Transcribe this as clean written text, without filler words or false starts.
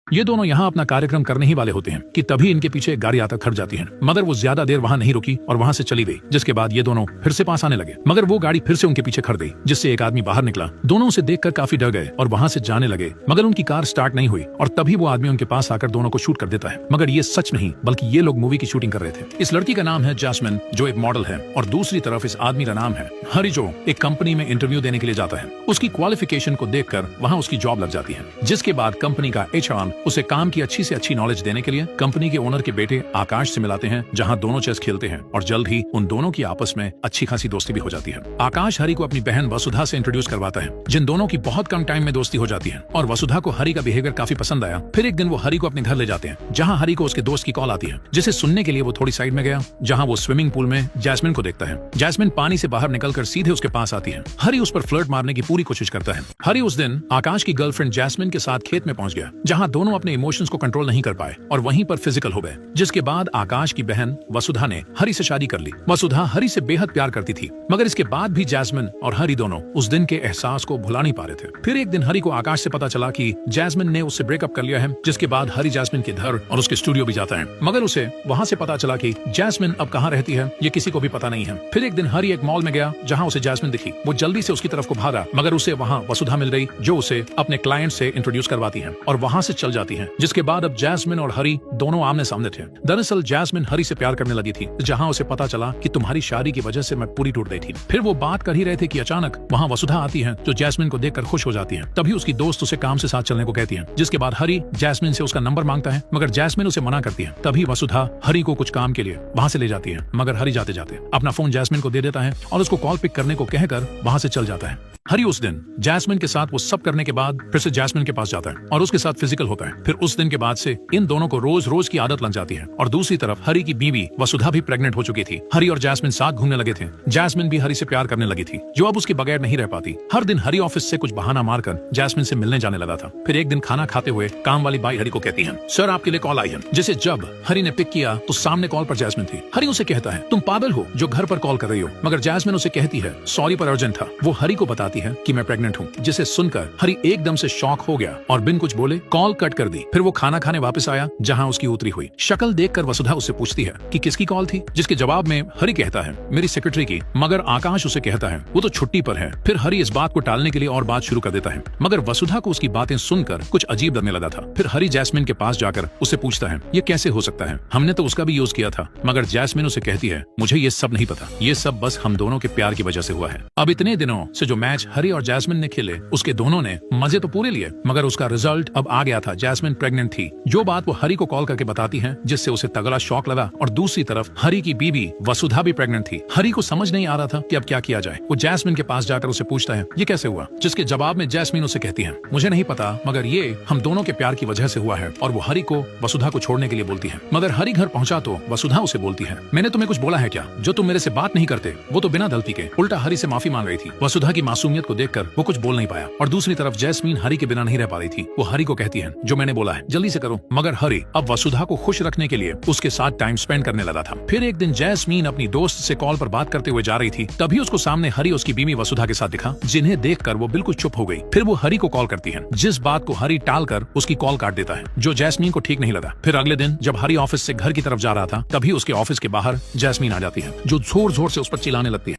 ये दोनों यहाँ अपना कार्यक्रम करने ही वाले होते हैं कि तभी इनके पीछे एक गाड़ी आकर खड़ जाती है, मगर वो ज्यादा देर वहाँ नहीं रुकी और वहाँ से चली गई। जिसके बाद ये दोनों फिर से पास आने लगे, मगर वो गाड़ी फिर से उनके पीछे खड़ गई, जिससे एक आदमी बाहर निकला। दोनों उसे देखकर काफी डर गए और वहाँ से जाने लगे, मगर उनकी कार स्टार्ट नहीं हुई और तभी वो आदमी उनके पास आकर दोनों को शूट कर देता है। मगर ये सच नहीं, बल्कि ये लोग मूवी की शूटिंग कर रहे थे। इस लड़की का नाम है जैस्मिन, जो एक मॉडल है, और दूसरी तरफ इस आदमी का नाम है हरी, जो एक कंपनी में इंटरव्यू देने के लिए जाता है। उसकी क्वालिफिकेशन को देखकर वहाँ उसकी जॉब लग जाती है, जिसके बाद कंपनी का HR उसे काम की अच्छी से अच्छी नॉलेज देने के लिए कंपनी के ओनर के बेटे आकाश से मिलाते हैं, जहां दोनों चेस खेलते हैं और जल्द ही उन दोनों की आपस में अच्छी खासी दोस्ती भी हो जाती है। आकाश हरी को अपनी बहन वसुधा से इंट्रोड्यूस करवाता है, जिन दोनों की बहुत कम टाइम में दोस्ती हो जाती है और वसुधा को हरी का बिहेवियर काफी पसंद आया। फिर एक दिन वो हरी को अपने घर ले जाते हैं, जहाँ हरी को उसके दोस्त की कॉल आती है, जिसे सुनने के लिए वो थोड़ी साइड में गया, जहाँ वो स्विमिंग पूल में जैस्मिन को देखता है। जैस्मिन पानी से बाहर निकलकर सीधे उसके पास आती है। हरी उस पर फ्लर्ट मारने की पूरी कोशिश करता है। हरी उस दिन आकाश की गर्लफ्रेंड जैस्मिन के साथ खेत में पहुंच गया, जहाँ दोनों अपने इमोशंस को कंट्रोल नहीं कर पाए और वहीं पर फिजिकल हो गए। जिसके बाद आकाश की बहन वसुधा ने हरी से शादी कर ली। वसुधा हरी से बेहद प्यार करती थी, मगर इसके बाद भी जैस्मिन और हरी दोनों उस दिन के एहसास को भुला नहीं पा रहे थे। फिर एक दिन हरी को आकाश से पता चला कि जैस्मिन ने उससे ब्रेकअप कर लिया है, जिसके बाद हरी जैस्मिन के घर और उसके स्टूडियो भी जाता है, मगर उसे वहाँ से पता चला कि जैस्मिन अब कहाँ रहती है ये किसी को भी पता नहीं है। फिर एक दिन हरी एक मॉल में गया, जहाँ उसे जैस्मिन दिखी। वो जल्दी से उसकी तरफ को भागा, मगर उसे वहाँ वसुधा मिल गई, जो उसे अपने क्लाइंट से इंट्रोड्यूस करवाती है और वहाँ से चल जाती है। जिसके बाद अब जैस्मिन और हरी दोनों आमने सामने थे। दरअसल जैस्मिन हरी से प्यार करने लगी थी, जहां उसे पता चला कि तुम्हारी शादी की वजह से मैं पूरी टूट गई थी। फिर वो बात कर ही रहे थे कि अचानक वहां वसुधा आती है, जो जैस्मिन को देखकर खुश हो जाती है। तभी उसकी दोस्त उसे काम से साथ चलने को कहती है, जिसके बाद हरी जैस्मिन से उसका नंबर मांगता है, मगर जैस्मिन उसे मना करती है। तभी वसुधा हरी को कुछ काम के लिए वहां से ले जाती है, मगर हरी जाते जाते अपना फोन जैस्मिन को दे देता है और उसको कॉल पिक करने को कहकर वहां से चल जाता है। हरी उस दिन जैस्मिन के साथ वो सब करने के बाद फिर से जैस्मिन के पास जाता है और उसके साथ फिजिकल होता है। फिर उस दिन के बाद से इन दोनों को रोज रोज की आदत लग जाती है। और दूसरी तरफ हरी की बीवी वसुधा भी प्रेग्नेंट हो चुकी थी। हरी और जैस्मिन साथ घूमने लगे थे। जैस्मिन भी हरी से प्यार करने लगी थी, जो अब उसके बगैर नहीं रह पाती। हर दिन हरी ऑफिस से कुछ बहाना मारकर जैस्मिन से मिलने जाने लगा था। फिर एक दिन खाना खाते हुए काम वाली बाई हरी को कहती है, सर आपके लिए कॉल आई है। जिसे जब हरी ने पिक किया तो सामने कॉल पर जैस्मिन थी। हरी उसे कहता है, तुम पागल हो जो घर पर कॉल कर रही हो, मगर जैस्मिन उसे कहती है, सॉरी पर अर्जेंट था। वो हरी को बताती है कि मैं प्रेग्नेंट हूँ, जिसे सुनकर हरी एकदम से शॉक हो गया और बिन कुछ बोले कॉल कट कर दी। फिर वो खाना खाने वापस आया, जहाँ उसकी उतरी हुई शक्ल देखकर वसुधा उससे पूछती है कि किसकी कॉल थी, जिसके जवाब में हरी कहता है मेरी सेक्रेटरी की, मगर आकाश उसे कहता है वो तो छुट्टी पर है। फिर हरी इस बात को टालने के लिए और बात शुरू कर देता है, मगर वसुधा को उसकी बातें सुनकर कुछ अजीब लगने लगा था। फिर हरी जैस्मिन के पास जाकर उससे पूछता है ये कैसे हो सकता है, हमने तो उसका भी यूज किया था। मगर जैस्मिन उसे कहती है मुझे ये सब नहीं पता, ये सब बस हम दोनों के प्यार की वजह से हुआ है। अब इतने दिनों से जो मैच हरी और जैस्मिन ने खेले, उसके दोनों ने मजे तो पूरे लिए, मगर उसका रिजल्ट अब आ गया था। जैस्मिन प्रेग्नेंट थी, जो बात वो हरी को कॉल करके बताती है, जिससे उसे तगड़ा शॉक लगा। और दूसरी तरफ हरी की बीवी वसुधा भी प्रेग्नेंट थी। हरी को समझ नहीं आ रहा था कि अब क्या किया जाए। वो जैस्मिन के पास जाकर उसे पूछता है ये कैसे हुआ, जिसके जवाब में जैस्मिन उसे कहती है मुझे नहीं पता, मगर ये हम दोनों के प्यार की वजह से हुआ है। और वो हरी को वसुधा को छोड़ने के लिए बोलती है। मगर हरी घर पहुंचा तो वसुधा उसे बोलती है, मैंने तुम्हें कुछ बोला है क्या, जो तुम मेरे से बात नहीं करते। वो तो बिना गलती के उल्टा हरी से माफी मांग रही थी। वसुधा की मासूमियत को देखकर वो कुछ बोल नहीं पाया। और दूसरी तरफ जैस्मिन हरी के बिना नहीं रह पा रही थी। वो हरी को कहती है जो मैंने बोला है जल्दी से करो। मगर हरी अब वसुधा को खुश रखने के लिए उसके साथ टाइम स्पेंड करने लगा था। फिर एक दिन जैस्मिन अपनी दोस्त से कॉल पर बात करते हुए जा रही थी, तभी उसको सामने हरी उसकी बीवी वसुधा के साथ दिखा, जिन्हें देखकर वो बिल्कुल चुप हो गई। फिर वो हरी को कॉल करती है, जिस बात को हरी टालकर उसकी कॉल काट देता है, जो जैस्मिन को ठीक नहीं लगा। फिर अगले दिन जब हरी ऑफिस से घर की तरफ जा रहा था, तभी उसके ऑफिस के बाहर जैस्मिन आ जाती है, जो जोर जोर से उस पर चिल्लाने लगती है।